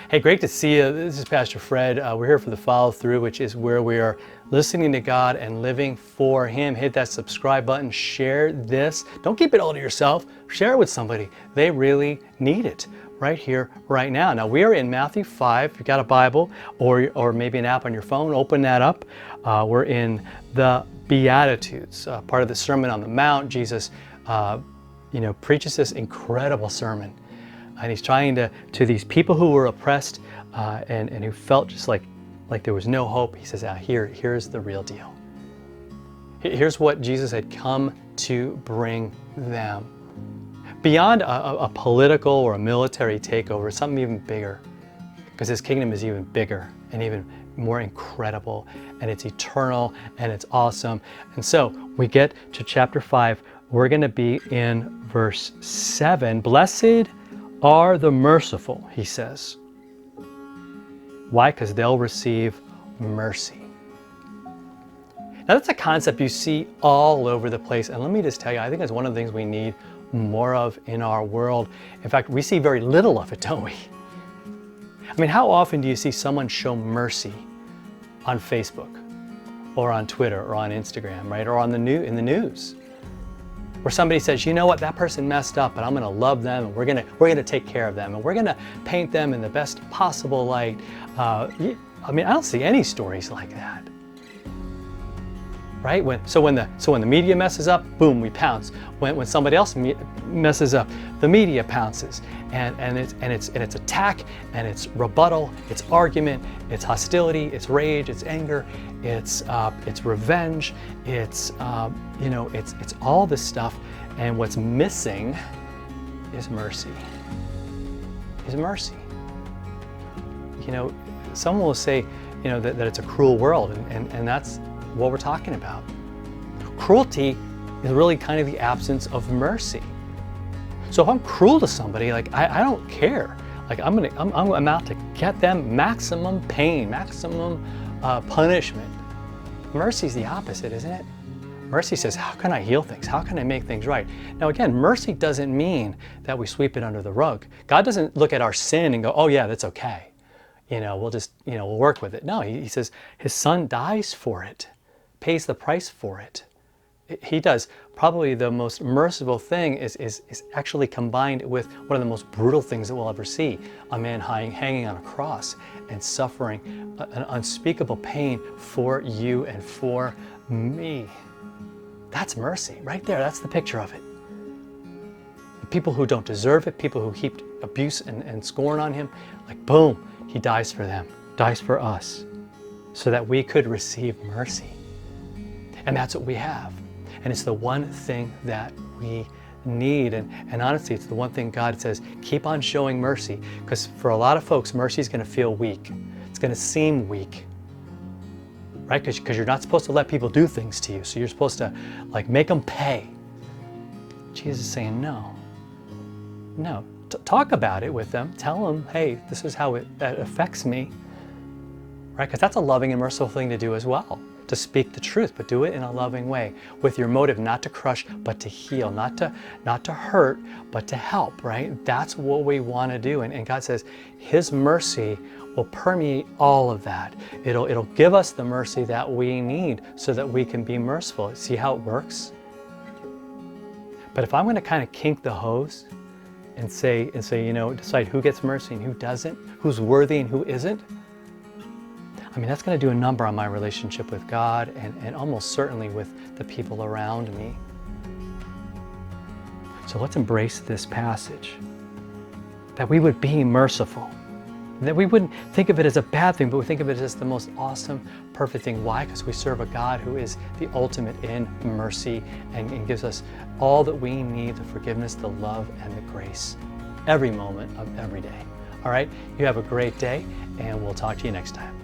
Hey, great to see you. This is Pastor Fred. We're here for the follow through, which is where we are listening to God and living for Him. Hit that subscribe button, share this. Don't keep it all to yourself. Share it with somebody. They really need it right here, right now. Now, we are in Matthew 5. If you've got a Bible or maybe an app on your phone, open that up. We're in the Beatitudes, part of the Sermon on the Mount. Jesus, preaches this incredible sermon. And he's trying to these people who were oppressed and who felt just like there was no hope. He says, here's the real deal. Here's what Jesus had come to bring them. Beyond a political or a military takeover, something even bigger. Because his kingdom is even bigger and even more incredible. And it's eternal and it's awesome. And so we get to chapter 5. We're going to be in verse 7. Blessed are the merciful, he says. Why? Because they'll receive mercy. Now that's a concept you see all over the place. And let me just tell you, I think it's one of the things we need more of in our world. In fact, we see very little of it, don't we? I mean, how often do you see someone show mercy on Facebook or on Twitter or on Instagram, right? Or on in the news? Where somebody says, you know what, that person messed up, but I'm going to love them, and we're going to take care of them, and we're going to paint them in the best possible light. I don't see any stories like that, right? So when the media messes up, boom, we pounce. When somebody else messes up, the media pounces, and it's attack, and it's rebuttal, it's argument, it's hostility, it's rage, it's anger, it's revenge, it's all this stuff, and what's missing is mercy. Is mercy. Someone will say, that it's a cruel world, and that's what we're talking about. Cruelty is really kind of the absence of mercy. So if I'm cruel to somebody, I don't care. I'm out to get them maximum pain, maximum punishment. Mercy is the opposite, isn't it? Mercy says, how can I heal things? How can I make things right? Now again, mercy doesn't mean that we sweep it under the rug. God doesn't look at our sin and go, oh yeah, that's okay. We'll just, we'll work with it. No, he says his son dies for it, pays the price for it. He does. Probably the most merciful thing is actually combined with one of the most brutal things that we'll ever see. A man hanging on a cross and suffering an unspeakable pain for you and for me. That's mercy right there. That's the picture of it. People who don't deserve it, people who heaped abuse and scorn on him, boom, he dies for them, dies for us, so that we could receive mercy. And that's what we have. And it's the one thing that we need. And honestly, it's the one thing God says, keep on showing mercy. Because for a lot of folks, mercy is going to feel weak. It's going to seem weak. Right? Because you're not supposed to let people do things to you. So you're supposed to make them pay. Jesus is saying, no. Talk about it with them. Tell them, hey, this is how that affects me. Right? Because that's a loving and merciful thing to do as well. To speak the truth, but do it in a loving way, with your motive not to crush, but to heal, not to hurt, but to help, right? That's what we want to do. And God says his mercy will permeate all of that. It'll give us the mercy that we need so that we can be merciful. See how it works? But if I'm going to kind of kink the hose and say, decide who gets mercy and who doesn't, who's worthy and who isn't, that's going to do a number on my relationship with God and almost certainly with the people around me. So let's embrace this passage, that we would be merciful, that we wouldn't think of it as a bad thing, but we think of it as the most awesome, perfect thing. Why? Because we serve a God who is the ultimate in mercy and gives us all that we need, the forgiveness, the love, and the grace, every moment of every day. All right? You have a great day, and we'll talk to you next time.